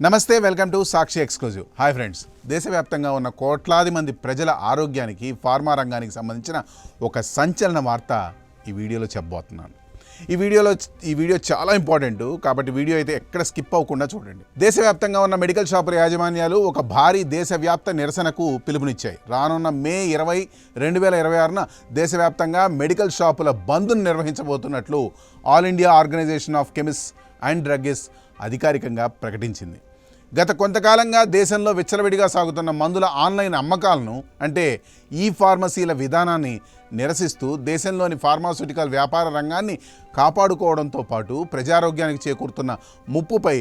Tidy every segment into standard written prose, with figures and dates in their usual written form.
నమస్తే, welcome to Sakshi exclusive. Hi friends, దేశవ్యాప్తంగా ఉన్న కోట్లాది మంది ప్రజల ఆరోగ్యానికి ఫార్మా రంగానికి సంబంధించిన ఒక సంచలన వార్త ఈ వీడియోలో చెప్పబోతున్నాను. ఈ వీడియో చాలా ఇంపార్టెంట్ కాబట్టి వీడియో అయితే ఎక్కడ స్కిప్ అవ్వకుండా చూడండి. దేశవ్యాప్తంగా ఉన్న మెడికల్ షాపుల యాజమాన్యాలు ఒక భారీ దేశవ్యాప్త నిరసనకు పిలుపునిచ్చాయి. రానున్న మే 20, 2026న దేశవ్యాప్తంగా మెడికల్ షాపుల బంద్ను నిర్వహించబోతున్నట్లు All India organisation of chemist and druggist అధికారికంగా ప్రకటించింది. గత కొంతకాలంగా దేశంలో విచ్చలవిడిగా సాగుతున్న మందుల ఆన్లైన్ అమ్మకాలను అంటే ఈ ఫార్మసీల విధానాన్ని నిరసిస్తూ దేశంలోని ఫార్మాస్యూటికల్ వ్యాపార రంగాన్ని కాపాడుకోవడంతో పాటు ప్రజారోగ్యానికి చేకూరుతున్న ముప్పుపై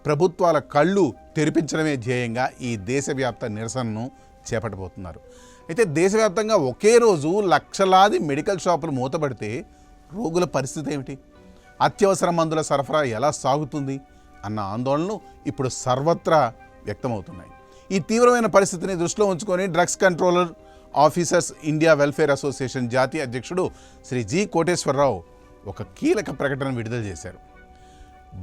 ప్రభుత్వాల కళ్ళు తెరిపించడమే ధ్యేయంగా ఈ దేశవ్యాప్త నిరసనను చేపట్టబోతున్నారు. అయితే దేశవ్యాప్తంగా ఒకే రోజు లక్షలాది మెడికల్ షాపులు మూతపడితే రోగుల పరిస్థితి ఏమిటి? అత్యవసర మందుల సరఫరా ఎలా సాగుతుంది అన్న ఆందోళనలు ఇప్పుడు సర్వత్రా వ్యక్తమవుతున్నాయి. ఈ తీవ్రమైన పరిస్థితిని దృష్టిలో ఉంచుకొని drugs controller officers India welfare association జాతీయ అధ్యక్షుడు శ్రీ జి కోటేశ్వరరావు ఒక కీలక ప్రకటన విడుదల చేశారు.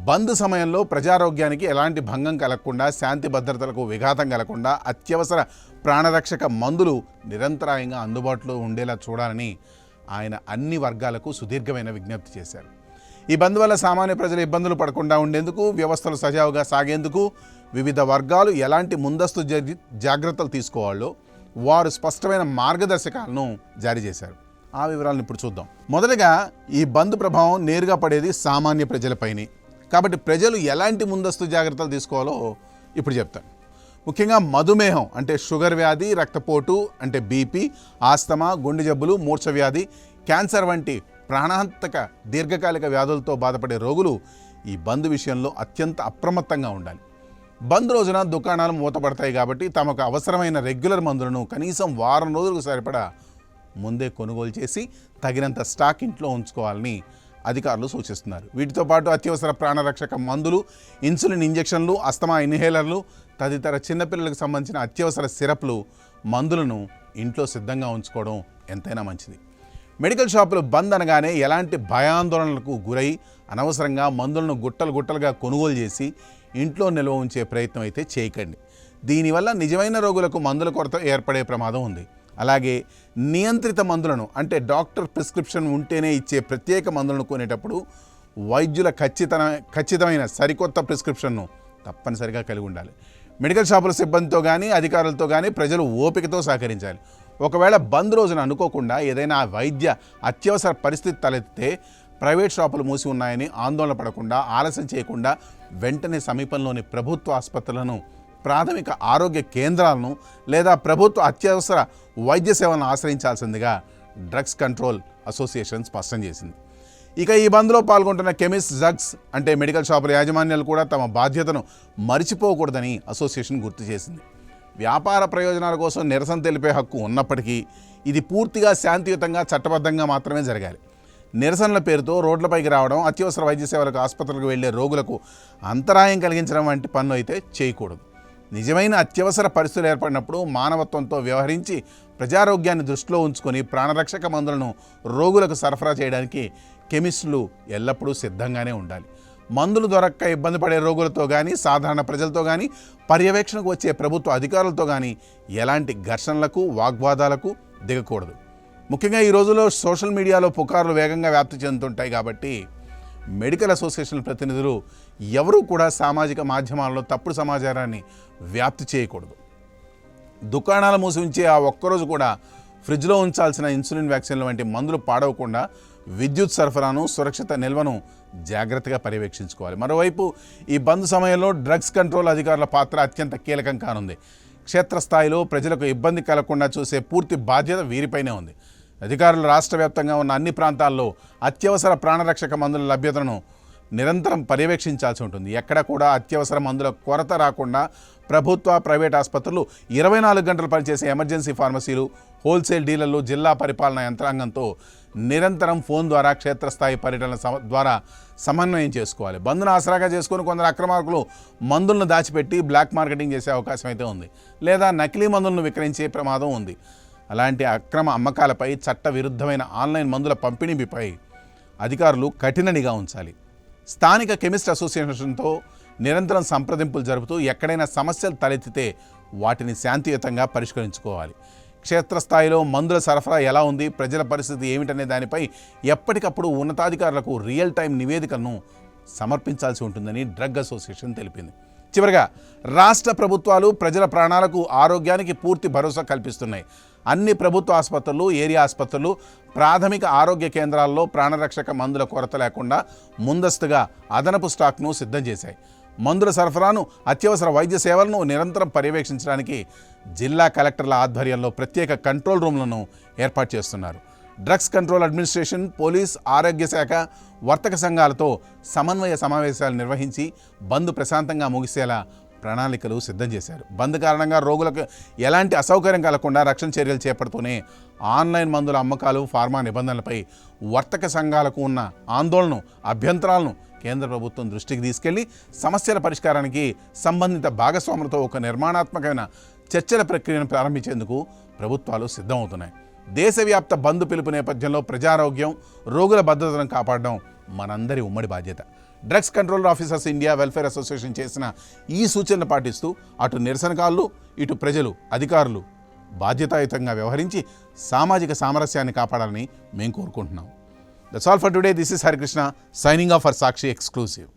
బంద్ సమయంలో ప్రజారోగ్యానికి ఎలాంటి భంగం కలగకుండా, శాంతి భద్రతలకు విఘాతం కలగకుండా అత్యవసర ప్రాణరక్షక మందులు నిరంతరాయంగా అందుబాటులో ఉండేలా చూడాలని ఆయన అన్ని వర్గాలకు సుదీర్ఘమైన విజ్ఞప్తి చేశారు. ఈ బంద్ వల్ల సామాన్య ప్రజలు ఇబ్బందులు పడకుండా ఉండేందుకు, వ్యవస్థలు సజావుగా సాగేందుకు వివిధ వర్గాలు ఎలాంటి ముందస్తు జాగ్రత్తలు తీసుకోవాలో వారు స్పష్టమైన మార్గదర్శకాలను జారీ చేశారు. ఆ వివరాలను ఇప్పుడు చూద్దాం. మొదటగా ఈ బంద్ ప్రభావం నేరుగా పడేది సామాన్య ప్రజలపైనే. కాబట్టి ప్రజలు ఎలాంటి ముందస్తు జాగ్రత్తలు తీసుకోవాలో ఇప్పుడు చెప్తాను. ముఖ్యంగా మధుమేహం అంటే షుగర్ వ్యాధి, రక్తపోటు అంటే బీపీ, ఆస్తమా, గుండె జబ్బులు, మూర్ఛ వ్యాధి, క్యాన్సర్ వంటి ప్రాణాంతక దీర్ఘకాలిక వ్యాధులతో బాధపడే రోగులు ఈ బంద్ విషయంలో అత్యంత అప్రమత్తంగా ఉండాలి. బంద్ రోజున దుకాణాలు మూతపడతాయి కాబట్టి తమకు అవసరమైన రెగ్యులర్ మందులను కనీసం వారం రోజులకు సరిపడా ముందే కొనుగోలు చేసి తగినంత స్టాక్ ఇంట్లో ఉంచుకోవాలని అధికారులు సూచిస్తున్నారు. వీటితో పాటు అత్యవసర ప్రాణరక్షక మందులు, ఇన్సులిన్ ఇంజెక్షన్లు, అస్తమా ఇన్హేలర్లు తదితర చిన్నపిల్లలకు సంబంధించిన అత్యవసర సిరప్లు, మందులను ఇంట్లో సిద్ధంగా ఉంచుకోవడం ఎంతైనా మంచిది. మెడికల్ షాపులు బంద్ అనగానే ఎలాంటి భయాందోళనలకు గురై అనవసరంగా మందులను గుట్టలుగా కొనుగోలు చేసి ఇంట్లో నిల్వ ఉంచే ప్రయత్నం అయితే చేయకండి. దీనివల్ల నిజమైన రోగులకు మందుల కొరత ఏర్పడే ప్రమాదం ఉంది. అలాగే నియంత్రిత మందులను అంటే డాక్టర్ ప్రిస్క్రిప్షన్ ఉంటేనే ఇచ్చే ప్రత్యేక మందులను కొనేటప్పుడు వైద్యుల ఖచ్చితమైన సరికొత్త ప్రిస్క్రిప్షన్ను తప్పనిసరిగా కలిగి ఉండాలి. మెడికల్ షాపుల సిబ్బందితో కానీ అధికారులతో కానీ ప్రజలు ఓపికతో సహకరించాలి. ఒకవేళ బంద్ రోజున అనుకోకుండా ఏదైనా వైద్య అత్యవసర పరిస్థితి తలెత్తితే ప్రైవేట్ షాపులు మూసి ఉన్నాయని ఆందోళన పడకుండా, ఆలస్యం చేయకుండా వెంటనే సమీపంలోని ప్రభుత్వ ఆసుపత్రులను, ప్రాథమిక ఆరోగ్య కేంద్రాలను లేదా ప్రభుత్వ అత్యవసర వైద్య సేవలను ఆశ్రయించాల్సిందిగా డ్రగ్స్ కంట్రోల్ అసోసియేషన్ స్పష్టం చేసింది. ఇక ఈ బంద్లో పాల్గొంటున్న కెమిస్ట్, డ్రగ్స్ అంటే మెడికల్ షాపుల యాజమాన్యాలు కూడా తమ బాధ్యతను మరిచిపోకూడదని అసోసియేషన్ గుర్తు చేసింది. వ్యాపార ప్రయోజనాల కోసం నిరసన తెలిపే హక్కు ఉన్నప్పటికీ ఇది పూర్తిగా శాంతియుతంగా, చట్టబద్ధంగా మాత్రమే జరగాలి. నిరసనల పేరుతో రోడ్లపైకి రావడం, అత్యవసర వైద్య సేవలకు ఆసుపత్రులకు వెళ్లే రోగులకు అంతరాయం కలిగించడం వంటి పనులు అయితే చేయకూడదు. నిజమైన అత్యవసర పరిస్థితులు ఏర్పడినప్పుడు మానవత్వంతో వ్యవహరించి ప్రజారోగ్యాన్ని దృష్టిలో ఉంచుకొని ప్రాణరక్షక మందులను రోగులకు సరఫరా చేయడానికి కెమిస్టులు ఎల్లప్పుడూ సిద్ధంగానే ఉండాలి. మందులు దొరక్క ఇబ్బంది పడే రోగులతో కానీ, సాధారణ ప్రజలతో కానీ, పర్యవేక్షణకు వచ్చే ప్రభుత్వ అధికారులతో కానీ ఎలాంటి ఘర్షణలకు, వాగ్వాదాలకు దిగకూడదు. ముఖ్యంగా ఈ రోజుల్లో సోషల్ మీడియాలో పుకార్లు వేగంగా వ్యాప్తి చెందుతుంటాయి కాబట్టి మెడికల్ అసోసియేషన్ ప్రతినిధులు ఎవరూ కూడా సామాజిక మాధ్యమాల్లో తప్పుడు సమాచారాన్ని వ్యాప్తి చేయకూడదు. దుకాణాలు మూసి ఉంచే ఆ ఒక్కరోజు కూడా ఫ్రిడ్జ్లో ఉంచాల్సిన ఇన్సులిన్ వ్యాక్సిన్ల వంటి మందులు పాడవకుండా విద్యుత్ సరఫరాను, సురక్షిత నిల్వను జాగ్రత్తగా పర్యవేక్షించుకోవాలి. మరోవైపు ఈ బంద్ సమయంలో డ్రగ్స్ కంట్రోల్ అధికారుల పాత్ర అత్యంత కీలకం కానుంది. క్షేత్రస్థాయిలో ప్రజలకు ఇబ్బంది కలగకుండా చూసే పూర్తి బాధ్యత వీరిపైనే ఉంది. అధికారులు రాష్ట్ర వ్యాప్తంగా ఉన్న అన్ని ప్రాంతాల్లో అత్యవసర ప్రాణరక్షక మందుల లభ్యతను నిరంతరం పర్యవేక్షించాల్సి ఉంటుంది. ఎక్కడ కూడా అత్యవసర మందుల కొరత రాకుండా ప్రభుత్వ, ప్రైవేట్ ఆసుపత్రులు, 24 గంటలు పనిచేసే ఎమర్జెన్సీ ఫార్మసీలు, హోల్సేల్ డీలర్లు, జిల్లా పరిపాలనా యంత్రాంగంతో నిరంతరం ఫోన్ ద్వారా క్షేత్రస్థాయి పర్యటనల ద్వారా సమన్వయం చేసుకోవాలి. బంద్ను ఆసరాగా చేసుకొని కొందరు అక్రమార్కులు మందులను దాచిపెట్టి బ్లాక్ మార్కెటింగ్ చేసే అవకాశం అయితే ఉంది, లేదా నకిలీ మందులను విక్రయించే ప్రమాదం ఉంది. అలాంటి అక్రమ అమ్మకాలపై, చట్ట విరుద్ధమైన ఆన్లైన్ మందుల పంపిణీపై అధికారులు కఠిన నిఘా ఉంచాలి. స్థానిక కెమిస్ట్ అసోసియేషన్తో నిరంతరం సంప్రదింపులు జరుపుతూ ఎక్కడైనా సమస్యలు తలెత్తితే వాటిని శాంతియుతంగా పరిష్కరించుకోవాలి. క్షేత్రస్థాయిలో మందుల సరఫరా ఎలా ఉంది, ప్రజల పరిస్థితి ఏమిటనే దానిపై ఎప్పటికప్పుడు ఉన్నతాధికారులకు రియల్ టైం నివేదికలను సమర్పించాల్సి ఉంటుందని డ్రగ్ అసోసియేషన్ తెలిపింది. చివరగా రాష్ట్ర ప్రభుత్వాలు ప్రజల ప్రాణాలకు ఆరోగ్యానికి పూర్తి భరోసా కల్పిస్తున్నాయి. అన్ని ప్రభుత్వ ఆసుపత్రులు, ఏరియా ఆసుపత్రులు, ప్రాథమిక ఆరోగ్య కేంద్రాల్లో ప్రాణరక్షక మందుల కొరత లేకుండా ముందస్తుగా అదనపు స్టాక్ను సిద్ధం చేశాయి. మందుల సరఫరాను, అత్యవసర వైద్య సేవలను నిరంతరం పర్యవేక్షించడానికి జిల్లా కలెక్టర్ల ఆధ్వర్యంలో ప్రత్యేక కంట్రోల్ రూమ్లను ఏర్పాటు చేస్తున్నారు. డ్రగ్స్ కంట్రోల్ అడ్మినిస్ట్రేషన్, పోలీస్, ఆరోగ్య శాఖ, వర్తక సంఘాలతో సమన్వయ సమావేశాలు నిర్వహించి బంద్ ప్రశాంతంగా ముగిసేలా ప్రణాళికలు సిద్ధం చేశారు. బంద్ కారణంగా రోగులకు ఎలాంటి అసౌకర్యం కలగకుండా రక్షణ చర్యలు చేపడుతూనే ఆన్లైన్ మందుల అమ్మకాలు, ఫార్మా నిబంధనలపై వర్తక సంఘాలకు ఉన్న ఆందోళన, అభ్యంతరాలను కేంద్ర ప్రభుత్వం దృష్టికి తీసుకెళ్లి సమస్యల పరిష్కారానికి సంబంధిత భాగస్వాములతో ఒక నిర్మాణాత్మకమైన చర్చల ప్రక్రియను ప్రారంభించేందుకు ప్రభుత్వాలు సిద్ధమవుతున్నాయి. దేశవ్యాప్త బంద్ పిలుపు నేపథ్యంలో ప్రజారోగ్యం, రోగుల భద్రతను కాపాడడం మనందరి ఉమ్మడి బాధ్యత. Drugs control officers India welfare association చేసిన ఈ సూచనలు పాటిస్తూ అటు నిరసనకారులు, ఇటు ప్రజలు, అధికారులు బాధ్యతాయుతంగా వ్యవహరించి సామాజిక సామరస్యాన్ని కాపాడాలని మేము కోరుకుంటున్నాం. That's all for today. This is Harikrishna signing off for Sakshi Exclusive.